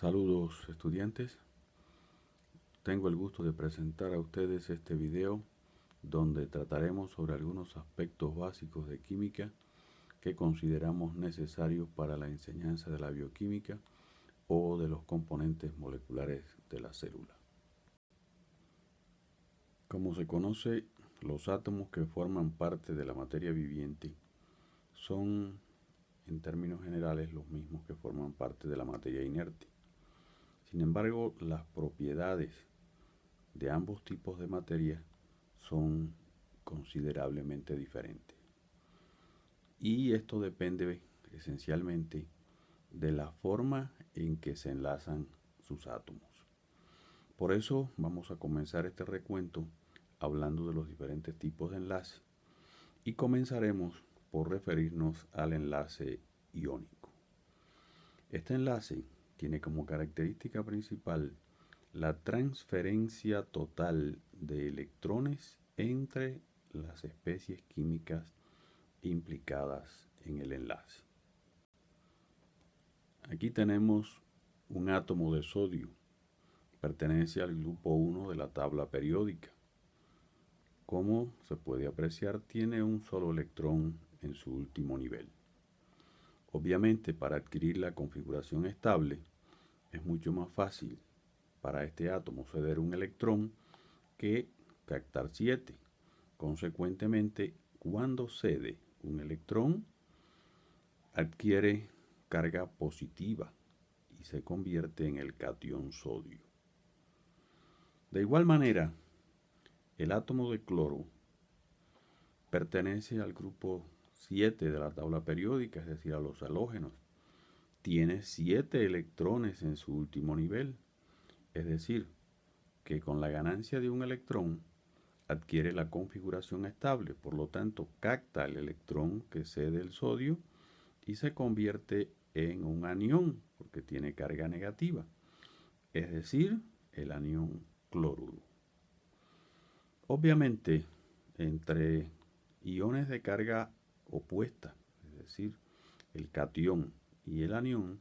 Saludos estudiantes, tengo el gusto de presentar a ustedes este video donde trataremos sobre algunos aspectos básicos de química que consideramos necesarios para la enseñanza de la bioquímica o de los componentes moleculares de la célula. Como se conoce, los átomos que forman parte de la materia viviente son, en términos generales, los mismos que forman parte de la materia inerte. Sin embargo, las propiedades de ambos tipos de materia son considerablemente diferentes. Y esto depende esencialmente de la forma en que se enlazan sus átomos. Por eso vamos a comenzar este recuento hablando de los diferentes tipos de enlace y comenzaremos por referirnos al enlace iónico. Este enlace tiene como característica principal la transferencia total de electrones entre las especies químicas implicadas en el enlace. Aquí tenemos un átomo de sodio, pertenece al grupo 1 de la tabla periódica. Como se puede apreciar, tiene un solo electrón en su último nivel. Obviamente, para adquirir la configuración estable, es mucho más fácil para este átomo ceder un electrón que captar 7. Consecuentemente, cuando cede un electrón, adquiere carga positiva y se convierte en el catión sodio. De igual manera, el átomo de cloro pertenece al grupo 7 de la tabla periódica, es decir, a los halógenos. Tiene 7 electrones en su último nivel, es decir, que con la ganancia de un electrón adquiere la configuración estable, por lo tanto capta el electrón que cede el sodio y se convierte en un anión porque tiene carga negativa, es decir, el anión cloruro. Obviamente, entre iones de carga opuesta, es decir, el catión y el anión,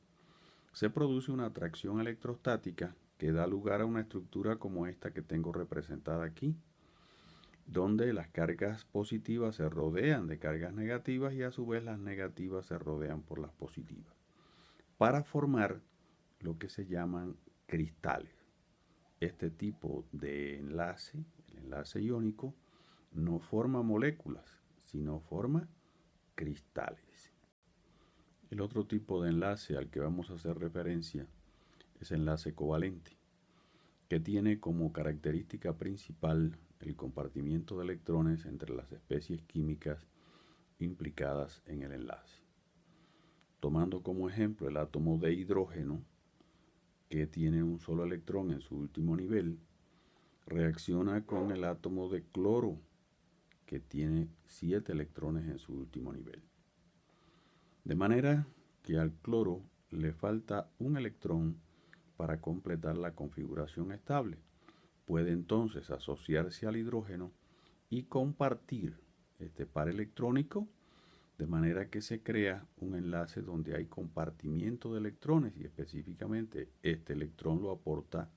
se produce una atracción electrostática que da lugar a una estructura como esta que tengo representada aquí, donde las cargas positivas se rodean de cargas negativas y a su vez las negativas se rodean por las positivas, para formar lo que se llaman cristales. Este tipo de enlace, el enlace iónico, no forma moléculas, sino forma cristales. El otro tipo de enlace al que vamos a hacer referencia es enlace covalente, que tiene como característica principal el compartimiento de electrones entre las especies químicas implicadas en el enlace. Tomando como ejemplo el átomo de hidrógeno, que tiene un solo electrón en su último nivel, reacciona con el átomo de cloro, que tiene 7 electrones en su último nivel. De manera que al cloro le falta un electrón para completar la configuración estable. Puede entonces asociarse al hidrógeno y compartir este par electrónico, de manera que se crea un enlace donde hay compartimiento de electrones y específicamente este electrón lo aporta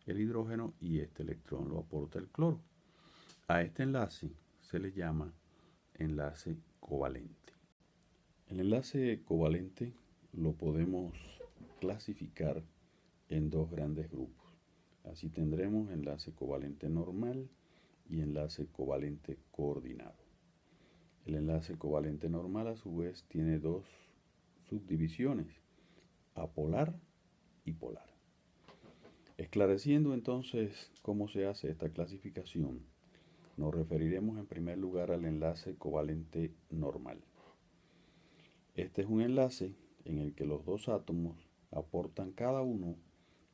el hidrógeno y este electrón lo aporta el cloro. A este enlace se le llama enlace covalente. El enlace covalente lo podemos clasificar en dos grandes grupos. Así tendremos enlace covalente normal y enlace covalente coordinado. El enlace covalente normal a su vez tiene dos subdivisiones, apolar y polar. Esclareciendo entonces cómo se hace esta clasificación, nos referiremos en primer lugar al enlace covalente normal. Este es un enlace en el que los dos átomos aportan cada uno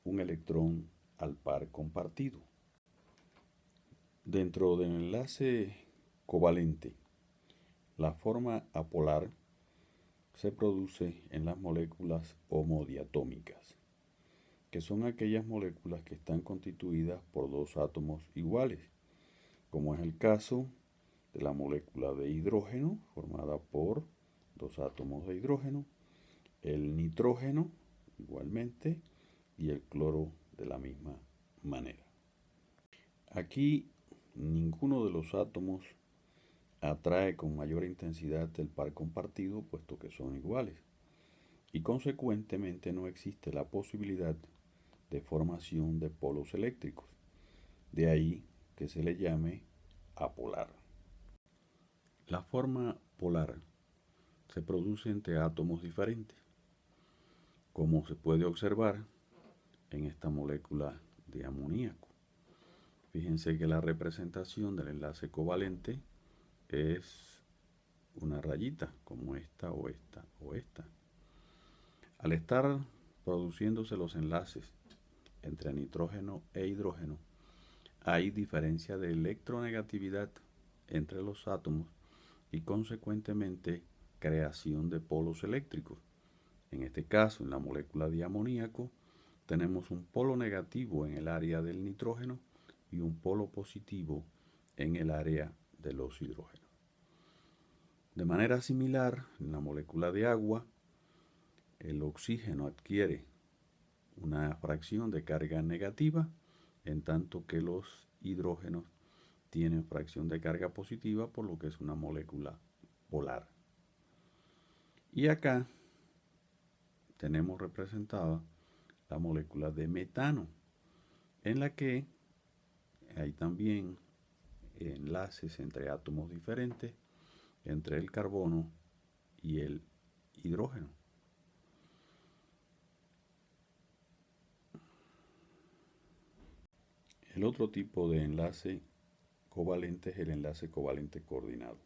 un electrón al par compartido. Dentro del enlace covalente, la forma apolar se produce en las moléculas homodiatómicas, que son aquellas moléculas que están constituidas por dos átomos iguales, como es el caso de la molécula de hidrógeno, formada por dos átomos de hidrógeno, el nitrógeno, igualmente, y el cloro de la misma manera. Aquí ninguno de los átomos atrae con mayor intensidad el par compartido, puesto que son iguales, y consecuentemente no existe la posibilidad de formación de polos eléctricos. De ahí que se le llame apolar. La forma polar se produce entre átomos diferentes, como se puede observar en esta molécula de amoníaco. Fíjense que la representación del enlace covalente es una rayita, como esta o esta o esta. Al estar produciéndose los enlaces entre nitrógeno e hidrógeno, hay diferencia de electronegatividad entre los átomos y consecuentemente creación de polos eléctricos. En este caso, en la molécula de amoníaco, tenemos un polo negativo en el área del nitrógeno y un polo positivo en el área de los hidrógenos. De manera similar, en la molécula de agua, el oxígeno adquiere una fracción de carga negativa, en tanto que los hidrógenos tienen fracción de carga positiva, por lo que es una molécula polar. Y acá tenemos representada la molécula de metano, en la que hay también enlaces entre átomos diferentes, entre el carbono y el hidrógeno. El otro tipo de enlace covalente es el enlace covalente coordinado.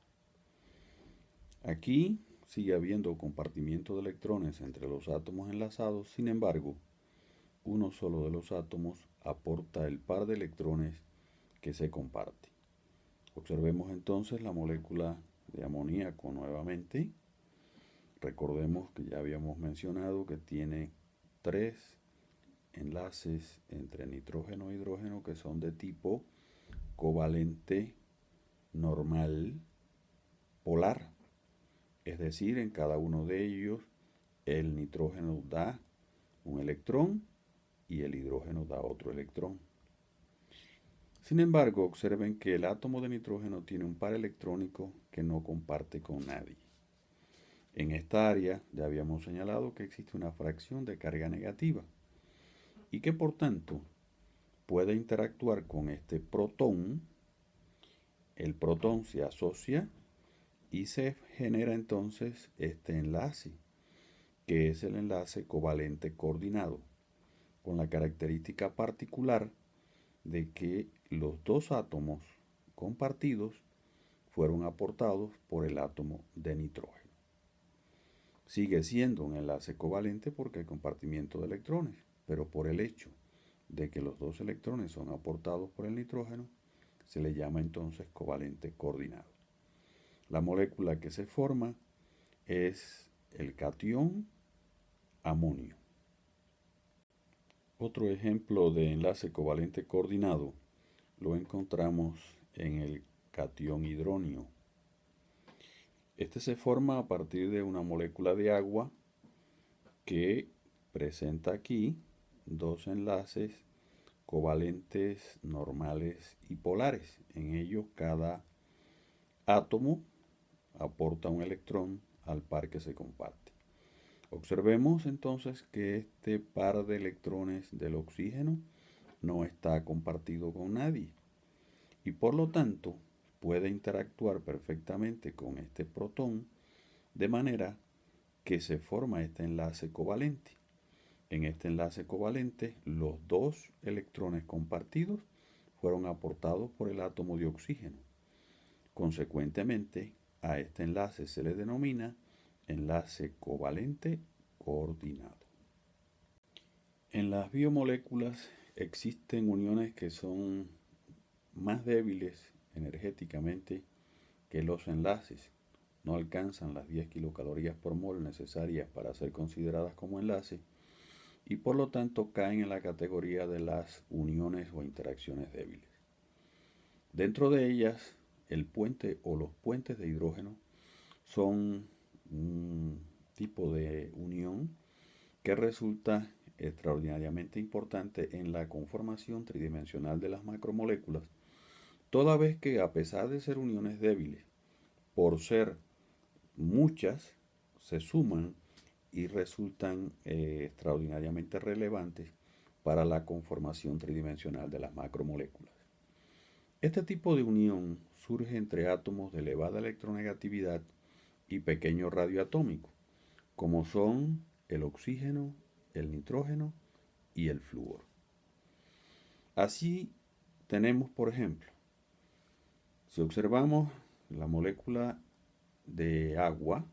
Aquí sigue habiendo compartimiento de electrones entre los átomos enlazados, sin embargo, uno solo de los átomos aporta el par de electrones que se comparte. Observemos entonces la molécula de amoníaco nuevamente. Recordemos que ya habíamos mencionado que tiene 3 enlaces entre nitrógeno e hidrógeno que son de tipo covalente normal polar. Es decir, en cada uno de ellos el nitrógeno da un electrón y el hidrógeno da otro electrón. Sin embargo, observen que el átomo de nitrógeno tiene un par electrónico que no comparte con nadie. En esta área ya habíamos señalado que existe una fracción de carga negativa y que por tanto puede interactuar con este protón. El protón se asocia y se genera entonces este enlace, que es el enlace covalente coordinado, con la característica particular de que los dos átomos compartidos fueron aportados por el átomo de nitrógeno. Sigue siendo un enlace covalente porque hay compartimiento de electrones, pero por el hecho de que los dos electrones son aportados por el nitrógeno, se le llama entonces covalente coordinado. La molécula que se forma es el catión amonio. Otro ejemplo de enlace covalente coordinado lo encontramos en el catión hidronio. Este se forma a partir de una molécula de agua que presenta aquí dos enlaces covalentes normales y polares. En ellos cada átomo aporta un electrón al par que se comparte. Observemos entonces que este par de electrones del oxígeno no está compartido con nadie y por lo tanto puede interactuar perfectamente con este protón de manera que se forma este enlace covalente. En este enlace covalente los dos electrones compartidos fueron aportados por el átomo de oxígeno. Consecuentemente, a este enlace se le denomina enlace covalente coordinado. En las biomoléculas existen uniones que son más débiles energéticamente que los enlaces. No alcanzan las 10 kilocalorías por mol necesarias para ser consideradas como enlace y por lo tanto caen en la categoría de las uniones o interacciones débiles. Dentro de ellas, el puente o los puentes de hidrógeno son un tipo de unión que resulta extraordinariamente importante en la conformación tridimensional de las macromoléculas, toda vez que a pesar de ser uniones débiles, por ser muchas, se suman y resultan extraordinariamente relevantes para la conformación tridimensional de las macromoléculas. Este tipo de unión surge entre átomos de elevada electronegatividad y pequeños radioatómicos, como son el oxígeno, el nitrógeno y el flúor. Así tenemos, por ejemplo, si observamos la molécula de agua,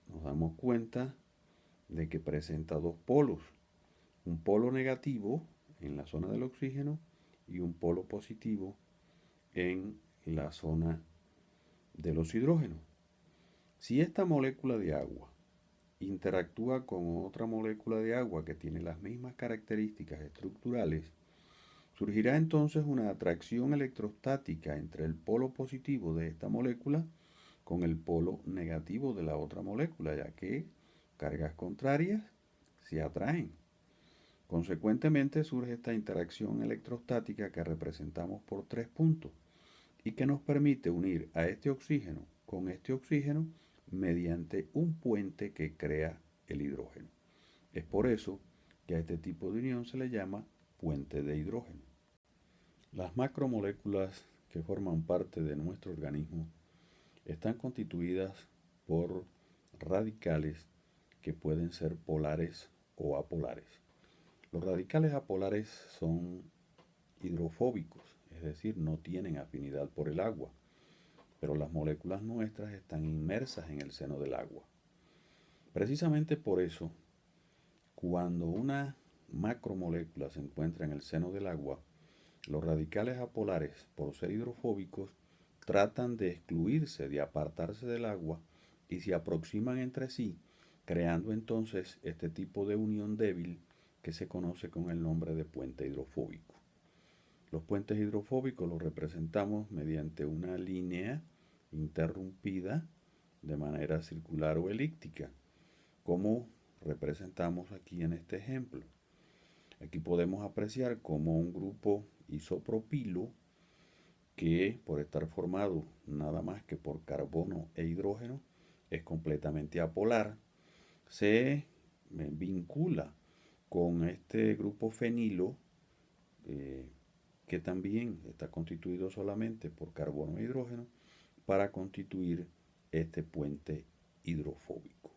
nos damos cuenta de que presenta dos polos, un polo negativo en la zona del oxígeno y un polo positivo en la zona de los hidrógenos. Si esta molécula de agua interactúa con otra molécula de agua que tiene las mismas características estructurales, surgirá entonces una atracción electrostática entre el polo positivo de esta molécula con el polo negativo de la otra molécula, ya que cargas contrarias se atraen. Consecuentemente surge esta interacción electrostática que representamos por 3 puntos y que nos permite unir a este oxígeno con este oxígeno mediante un puente que crea el hidrógeno. Es por eso que a este tipo de unión se le llama puente de hidrógeno. Las macromoléculas que forman parte de nuestro organismo están constituidas por radicales que pueden ser polares o apolares. Los radicales apolares son hidrofóbicos, es decir, no tienen afinidad por el agua, pero las moléculas nuestras están inmersas en el seno del agua. Precisamente por eso, cuando una macromolécula se encuentra en el seno del agua, los radicales apolares, por ser hidrofóbicos, tratan de excluirse, de apartarse del agua y se aproximan entre sí, creando entonces este tipo de unión débil que se conoce con el nombre de puente hidrofóbico. Los puentes hidrofóbicos los representamos mediante una línea interrumpida de manera circular o elíptica, como representamos aquí en este ejemplo. Aquí podemos apreciar como un grupo isopropilo, que por estar formado nada más que por carbono e hidrógeno, es completamente apolar, se vincula con este grupo fenilo, que también está constituido solamente por carbono e hidrógeno, para constituir este puente hidrofóbico.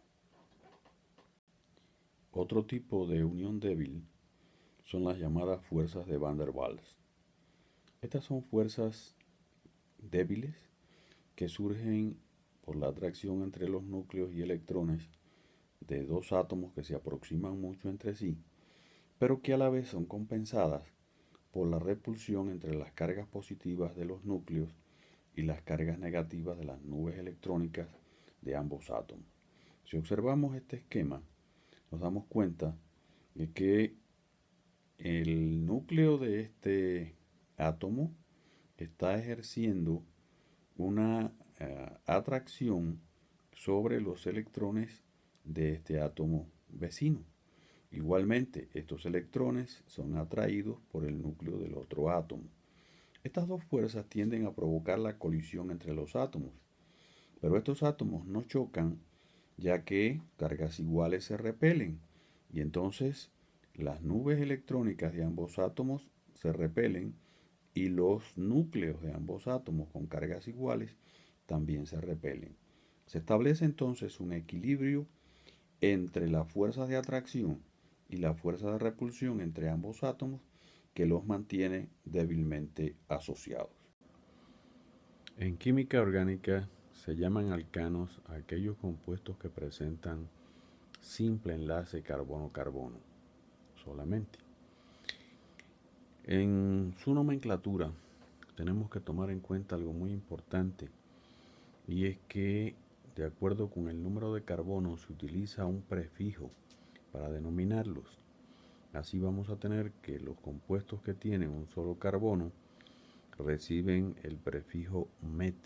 Otro tipo de unión débil son las llamadas fuerzas de Van der Waals. Estas son fuerzas débiles que surgen por la atracción entre los núcleos y electrones de dos átomos que se aproximan mucho entre sí, pero que a la vez son compensadas por la repulsión entre las cargas positivas de los núcleos y las cargas negativas de las nubes electrónicas de ambos átomos. Si observamos este esquema, nos damos cuenta de que el núcleo de este átomo está ejerciendo una atracción sobre los electrones de este átomo vecino. Igualmente, estos electrones son atraídos por el núcleo del otro átomo. Estas dos fuerzas tienden a provocar la colisión entre los átomos, pero estos átomos no chocan, ya que cargas iguales se repelen, y entonces las nubes electrónicas de ambos átomos se repelen y los núcleos de ambos átomos con cargas iguales también se repelen. Se establece entonces un equilibrio entre las fuerzas de atracción y la fuerza de repulsión entre ambos átomos que los mantiene débilmente asociados. En química orgánica se llaman alcanos a aquellos compuestos que presentan simple enlace carbono-carbono solamente. En su nomenclatura tenemos que tomar en cuenta algo muy importante, y es que de acuerdo con el número de carbono se utiliza un prefijo para denominarlos. Así vamos a tener que los compuestos que tienen un solo carbono reciben el prefijo met.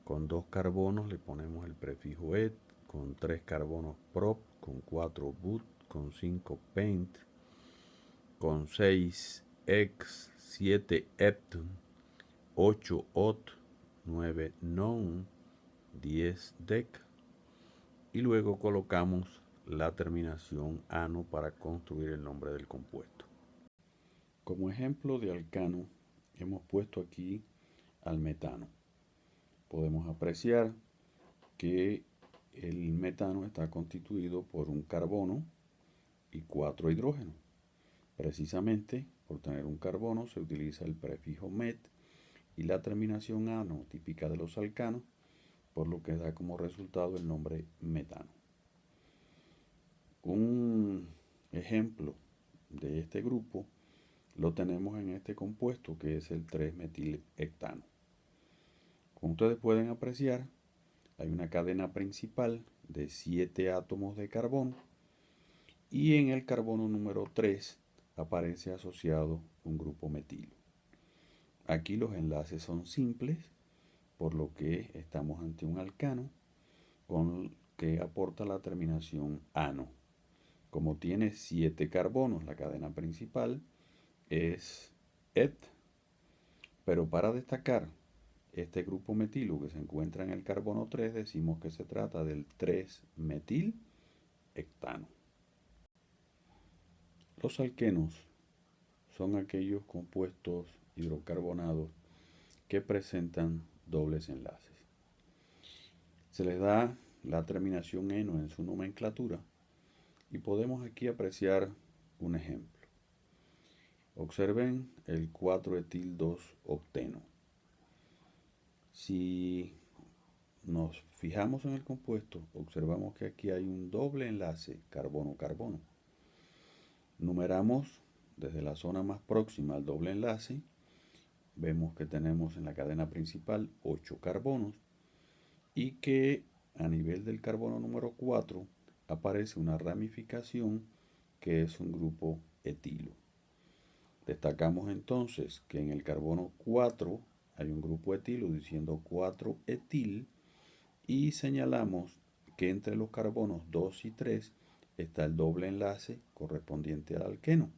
Con 2 carbonos le ponemos el prefijo et, con 3 carbonos prop, con 4 but, con 5 pent, con 6 ex, 7 heptun, 8 ot, 9 non, 10 dec, y luego colocamos la terminación ano para construir el nombre del compuesto. Como ejemplo de alcano, hemos puesto aquí al metano. Podemos apreciar que el metano está constituido por un carbono y 4 hidrógenos. Precisamente por tener un carbono se utiliza el prefijo met y la terminación ano, típica de los alcanos, por lo que da como resultado el nombre metano. Un ejemplo de este grupo lo tenemos en este compuesto que es el 3-metilhectano. Como ustedes pueden apreciar, hay una cadena principal de 7 átomos de carbono y en el carbono número 3 aparece asociado un grupo metilo. Aquí los enlaces son simples, por lo que estamos ante un alcano con que aporta la terminación ano. Como tiene 7 carbonos, la cadena principal es et, pero para destacar este grupo metilo que se encuentra en el carbono 3, decimos que se trata del 3-metilhectano. Los alquenos son aquellos compuestos hidrocarbonados que presentan dobles enlaces. Se les da la terminación eno en su nomenclatura y podemos aquí apreciar un ejemplo. Observen el 4-etil-2-octeno. Si nos fijamos en el compuesto, observamos que aquí hay un doble enlace carbono-carbono. Numeramos desde la zona más próxima al doble enlace. Vemos que tenemos en la cadena principal 8 carbonos y que a nivel del carbono número 4 aparece una ramificación que es un grupo etilo. Destacamos entonces que en el carbono 4 hay un grupo etilo diciendo 4-etil y señalamos que entre los carbonos 2 y 3 está el doble enlace correspondiente al alqueno.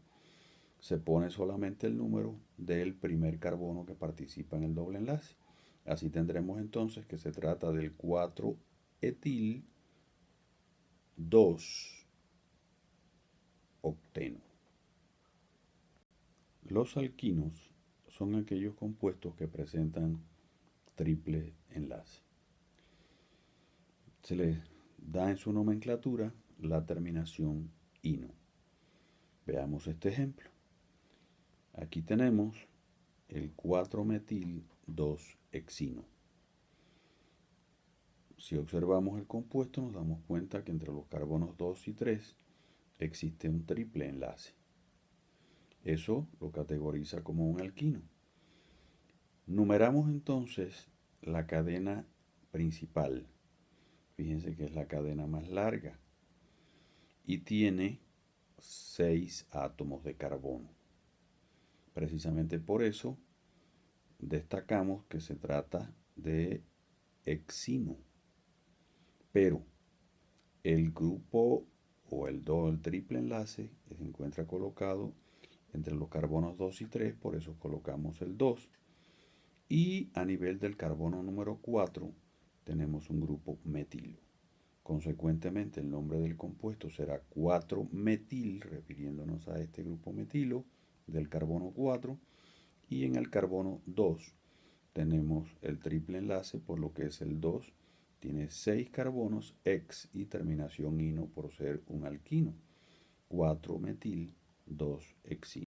Se pone solamente el número del primer carbono que participa en el doble enlace. Así tendremos entonces que se trata del 4-etil-2-octeno. Los alquinos son aquellos compuestos que presentan triple enlace. Se les da en su nomenclatura la terminación ino. Veamos este ejemplo. Aquí tenemos el 4-metil-2-hexino. Si observamos el compuesto nos damos cuenta que entre los carbonos 2 y 3 existe un triple enlace. Eso lo categoriza como un alquino. Numeramos entonces la cadena principal. Fíjense que es la cadena más larga y tiene 6 átomos de carbono. Precisamente por eso destacamos que se trata de hexino. Pero el grupo o el triple enlace se encuentra colocado entre los carbonos 2 y 3, por eso colocamos el 2. Y a nivel del carbono número 4 tenemos un grupo metilo. Consecuentemente el nombre del compuesto será 4-metil, refiriéndonos a este grupo metilo del carbono 4. Y en el carbono 2 tenemos el triple enlace, por lo que es el 2. Tiene 6 carbonos, ex y terminación ino por ser un alquino. 4-metil-2-hexino.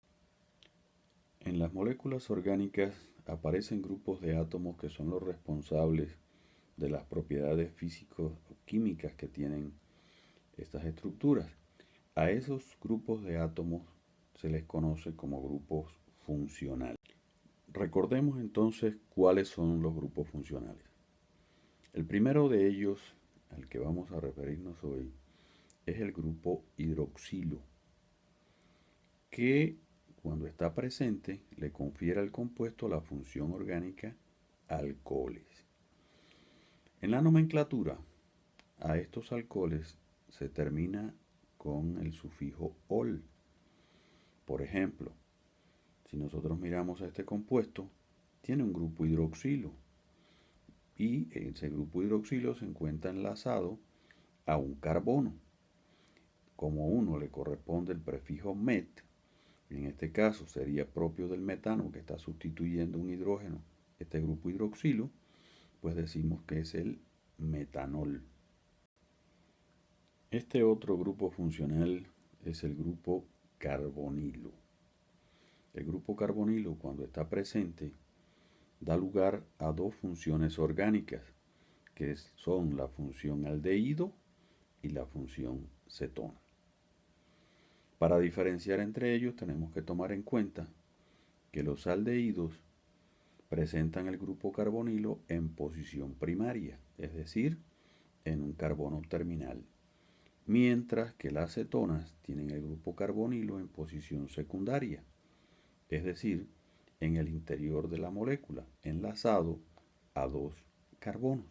En las moléculas orgánicas aparecen grupos de átomos que son los responsables de las propiedades físico-químicas que tienen estas estructuras. A esos grupos de átomos se les conoce como grupos funcionales. Recordemos entonces cuáles son los grupos funcionales. El primero de ellos, al que vamos a referirnos hoy, es el grupo hidroxilo, que cuando está presente le confiere al compuesto la función orgánica alcoholes. En la nomenclatura, a estos alcoholes se termina con el sufijo ol. Por ejemplo, si nosotros miramos a este compuesto, tiene un grupo hidroxilo y ese grupo hidroxilo se encuentra enlazado a un carbono. Como a uno le corresponde el prefijo met, en este caso sería propio del metano que está sustituyendo un hidrógeno, este grupo hidroxilo, pues decimos que es el metanol. Este otro grupo funcional es el grupo carbonilo. El grupo carbonilo, cuando está presente, da lugar a dos funciones orgánicas, que son la función aldehído y la función cetona. Para diferenciar entre ellos tenemos que tomar en cuenta que los aldehídos presentan el grupo carbonilo en posición primaria, es decir, en un carbono terminal, mientras que las cetonas tienen el grupo carbonilo en posición secundaria, es decir, en el interior de la molécula, enlazado a dos carbonos.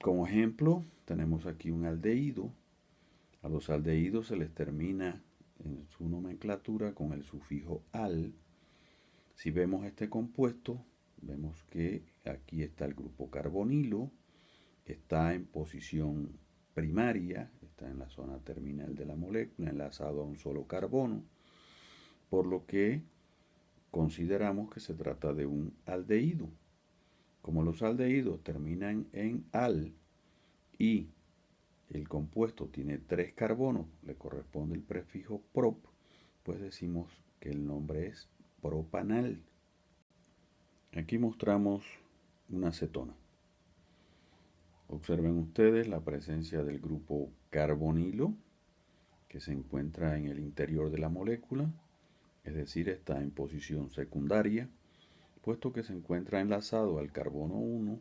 Como ejemplo, tenemos aquí un aldehído. A los aldehídos se les termina en su nomenclatura con el sufijo al. Si vemos este compuesto, vemos que aquí está el grupo carbonilo, está en posición primaria, está en la zona terminal de la molécula, enlazado a un solo carbono, por lo que consideramos que se trata de un aldehído. Como los aldehídos terminan en al y el compuesto tiene 3 carbonos, le corresponde el prefijo prop, pues decimos que el nombre es propanal. Aquí mostramos una cetona. Observen ustedes la presencia del grupo carbonilo que se encuentra en el interior de la molécula, es decir, está en posición secundaria, puesto que se encuentra enlazado al carbono 1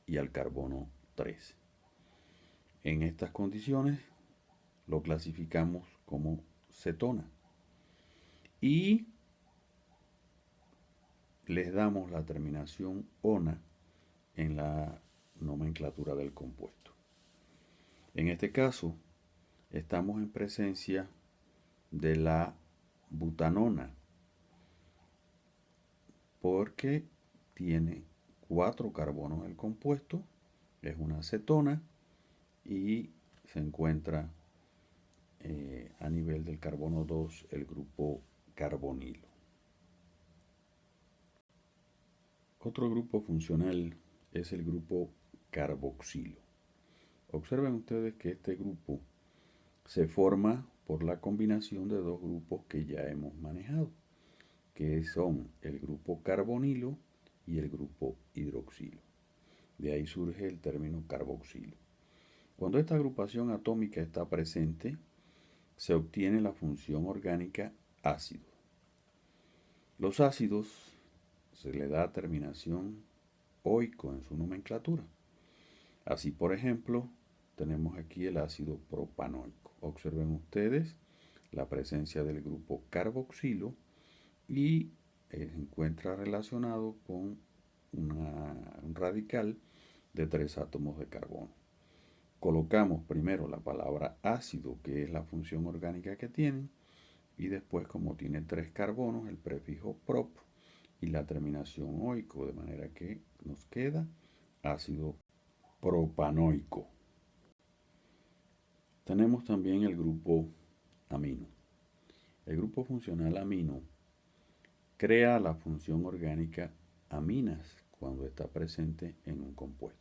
y al carbono 3. En estas condiciones lo clasificamos como cetona y les damos la terminación ona en la nomenclatura del compuesto. En este caso, estamos en presencia de la butanona, porque tiene 4 carbonos el compuesto, es una cetona y se encuentra a nivel del carbono 2 el grupo carbonilo. Otro grupo funcional es el grupo carboxilo. Observen ustedes que este grupo se forma por la combinación de dos grupos que ya hemos manejado, que son el grupo carbonilo y el grupo hidroxilo. De ahí surge el término carboxilo. Cuando esta agrupación atómica está presente, se obtiene la función orgánica ácido. Los ácidos se le da terminación oico en su nomenclatura. Así, por ejemplo, tenemos aquí el ácido propanoico. Observen ustedes la presencia del grupo carboxilo y se encuentra relacionado con un radical de 3 átomos de carbono. Colocamos primero la palabra ácido, que es la función orgánica que tienen, y después, como tiene 3 carbonos, el prefijo prop y la terminación oico, de manera que nos queda ácido propanoico. Tenemos también el grupo amino. El grupo funcional amino crea la función orgánica aminas cuando está presente en un compuesto.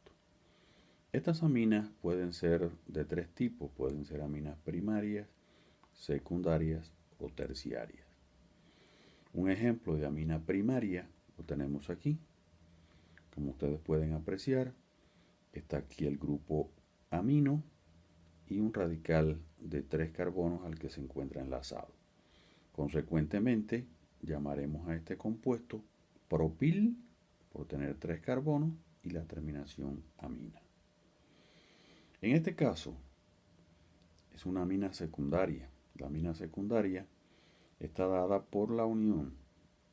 Estas aminas pueden ser de 3 tipos, pueden ser aminas primarias, secundarias o terciarias. Un ejemplo de amina primaria lo tenemos aquí. Como ustedes pueden apreciar, está aquí el grupo amino y un radical de 3 carbonos al que se encuentra enlazado. Consecuentemente, llamaremos a este compuesto propil por tener 3 carbonos y la terminación amina. En este caso, es una amina secundaria. La amina secundaria está dada por la unión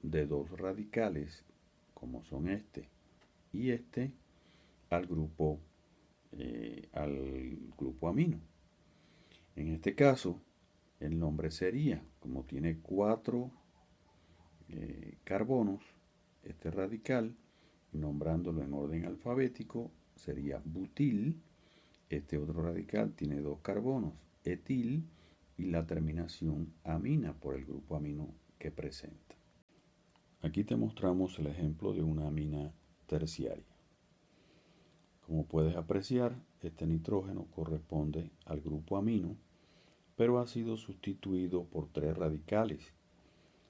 de 2 radicales, como son este y este, al grupo amino. En este caso, el nombre sería, como tiene 4 carbonos, este radical, nombrándolo en orden alfabético, sería butil. Este otro radical tiene 2 carbonos, etil, y la terminación amina por el grupo amino que presenta. Aquí te mostramos el ejemplo de una amina terciaria. Como puedes apreciar, este nitrógeno corresponde al grupo amino, pero ha sido sustituido por 3 radicales.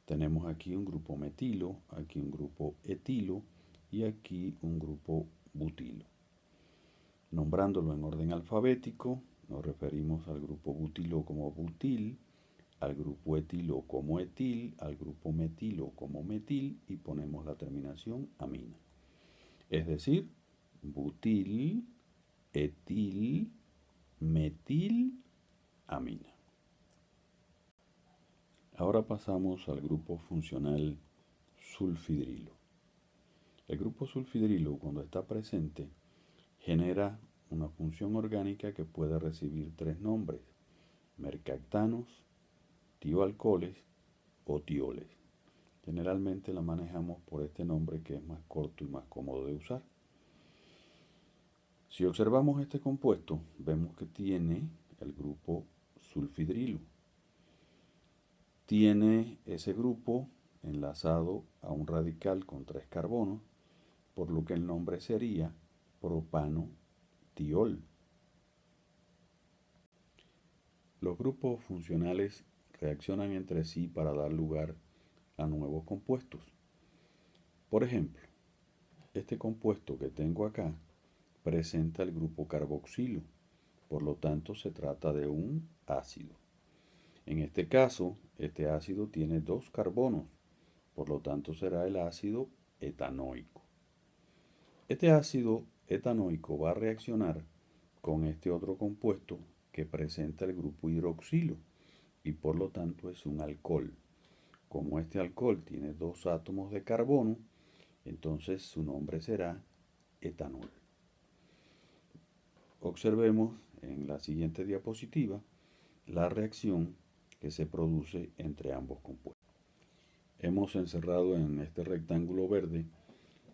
Tenemos aquí un grupo metilo, aquí un grupo etilo y aquí un grupo butilo. Nombrándolo en orden alfabético, nos referimos al grupo butilo como butil, al grupo etilo como etil, al grupo metilo como metil y ponemos la terminación amina. Es decir, butil, etil, metil, amina. Ahora pasamos al grupo funcional sulfidrilo. El grupo sulfidrilo, cuando está presente, genera una función orgánica que puede recibir 3 nombres: mercaptanos, tioalcoholes o tioles. Generalmente la manejamos por este nombre que es más corto y más cómodo de usar. Si observamos este compuesto, vemos que tiene el grupo sulfidrilo. Tiene ese grupo enlazado a un radical con 3 carbonos, por lo que el nombre sería propano-tiol. Los grupos funcionales reaccionan entre sí para dar lugar a nuevos compuestos. Por ejemplo, este compuesto que tengo acá presenta el grupo carboxilo, por lo tanto se trata de un ácido. En este caso, este ácido tiene 2 carbonos, por lo tanto será el ácido etanoico. Este ácido etanoico va a reaccionar con este otro compuesto que presenta el grupo hidroxilo y por lo tanto es un alcohol. Como este alcohol tiene 2 átomos de carbono, entonces su nombre será etanol. Observemos en la siguiente diapositiva la reacción que se produce entre ambos compuestos. Hemos encerrado en este rectángulo verde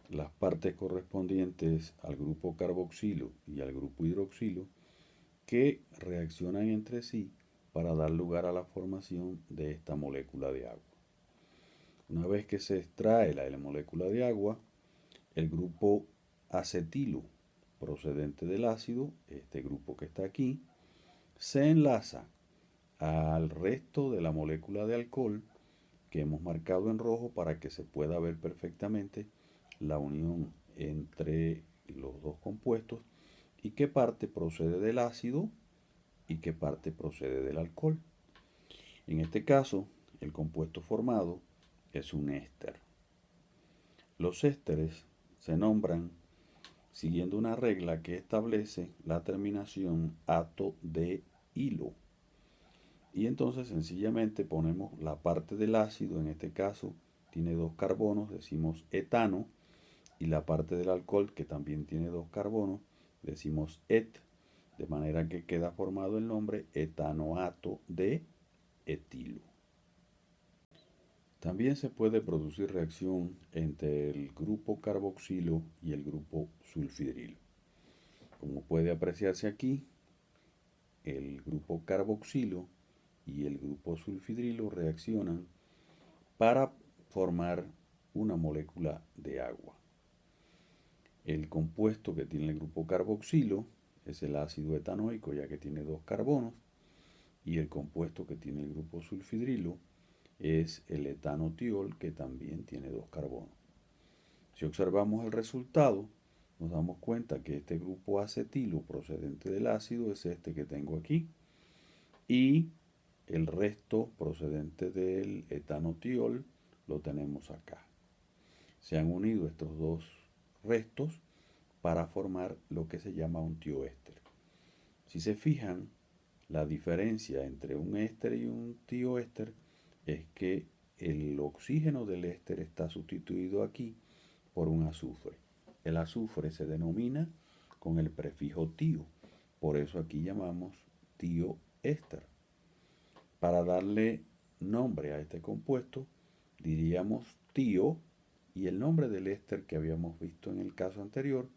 las partes correspondientes al grupo carboxilo y al grupo hidroxilo que reaccionan entre sí para dar lugar a la formación de esta molécula de agua. Una vez que se extrae la molécula de agua, el grupo acetilo procedente del ácido, este grupo que está aquí, se enlaza al resto de la molécula de alcohol que hemos marcado en rojo para que se pueda ver perfectamente la unión entre los dos compuestos y qué parte procede del ácido y qué parte procede del alcohol. En este caso, el compuesto formado es un éster. Los ésteres se nombran siguiendo una regla que establece la terminación ato de hilo. Y entonces sencillamente ponemos la parte del ácido, en este caso tiene 2 carbonos, decimos etano, y la parte del alcohol, que también tiene 2 carbonos, decimos et, de manera que queda formado el nombre etanoato de etilo. También se puede producir reacción entre el grupo carboxilo y el grupo sulfidrilo. Como puede apreciarse aquí, el grupo carboxilo y el grupo sulfidrilo reaccionan para formar una molécula de agua. El compuesto que tiene el grupo carboxilo es el ácido etanoico, ya que tiene 2 carbonos, y el compuesto que tiene el grupo sulfidrilo es el etanotiol, que también tiene 2 carbonos. Si observamos el resultado, nos damos cuenta que este grupo acetilo procedente del ácido es este que tengo aquí, y el resto procedente del etanotiol lo tenemos acá. Se han unido estos dos restos para formar lo que se llama un tioéster. Si se fijan, la diferencia entre un éster y un tioéster es que el oxígeno del éster está sustituido aquí por un azufre. El azufre se denomina con el prefijo tio, por eso aquí llamamos tioéster. éster. Para darle nombre a este compuesto, diríamos tio y el nombre del éster que habíamos visto en el caso anterior,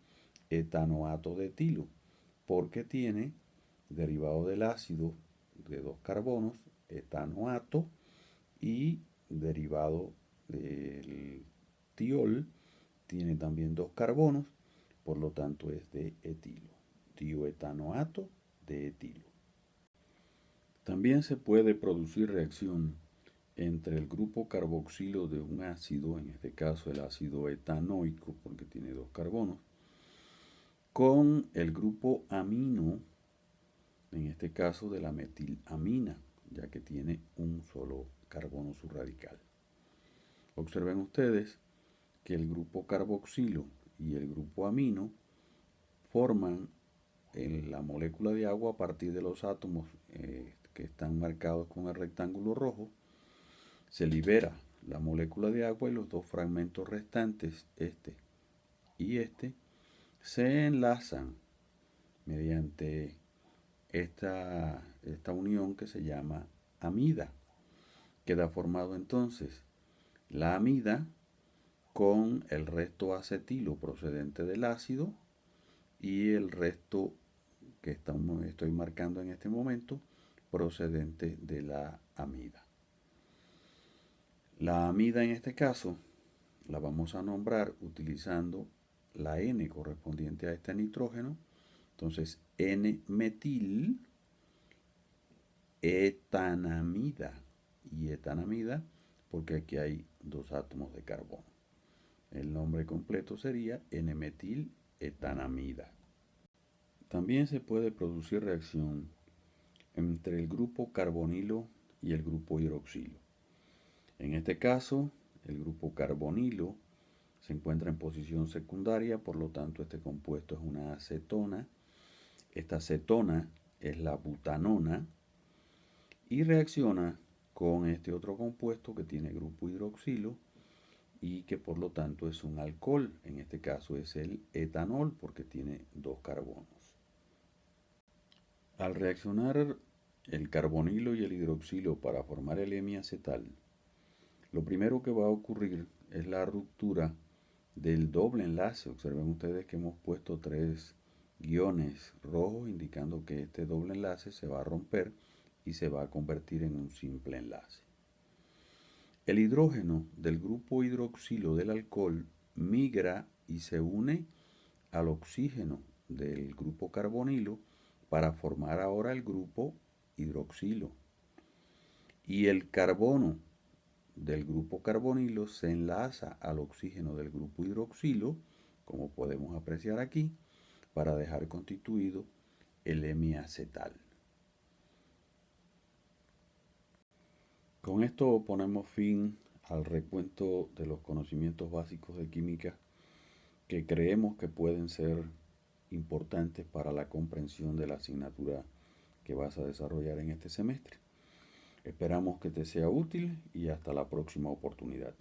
etanoato de etilo, porque tiene derivado del ácido de 2 carbonos, etanoato, y derivado del tiol tiene también 2 carbonos, por lo tanto es de etilo, tioetanoato de etilo. También se puede producir reacción entre el grupo carboxilo de un ácido, en este caso el ácido etanoico, porque tiene 2 carbonos, con el grupo amino, en este caso de la metilamina, ya que tiene un solo carbono subradical. Observen ustedes que el grupo carboxilo y el grupo amino forman en la molécula de agua a partir de los átomos que están marcados con el rectángulo rojo. Se libera la molécula de agua y los dos fragmentos restantes, este y este, se enlazan mediante esta unión que se llama amida. Queda formado entonces la amida con el resto acetilo procedente del ácido y el resto que estoy marcando en este momento procedente de la amida. La amida en este caso la vamos a nombrar utilizando la N correspondiente a este nitrógeno. Entonces N-metil etanamida, y etanamida porque aquí hay 2 átomos de carbono. El nombre completo sería N-metil etanamida. También se puede producir reacción entre el grupo carbonilo y el grupo hidroxilo. En este caso, el grupo carbonilo se encuentra en posición secundaria, por lo tanto este compuesto es una acetona. Esta acetona es la butanona y reacciona con este otro compuesto que tiene grupo hidroxilo y que por lo tanto es un alcohol. En este caso es el etanol porque tiene 2 carbonos. Al reaccionar el carbonilo y el hidroxilo para formar el hemiacetal, lo primero que va a ocurrir es la ruptura del doble enlace. Observen ustedes que hemos puesto 3 guiones rojos indicando que este doble enlace se va a romper y se va a convertir en un simple enlace. El hidrógeno del grupo hidroxilo del alcohol migra y se une al oxígeno del grupo carbonilo para formar ahora el grupo hidroxilo. Y el carbono del grupo carbonilo se enlaza al oxígeno del grupo hidroxilo, como podemos apreciar aquí, para dejar constituido el hemiacetal. Con esto ponemos fin al recuento de los conocimientos básicos de química que creemos que pueden ser importantes para la comprensión de la asignatura que vas a desarrollar en este semestre. Esperamos que te sea útil y hasta la próxima oportunidad.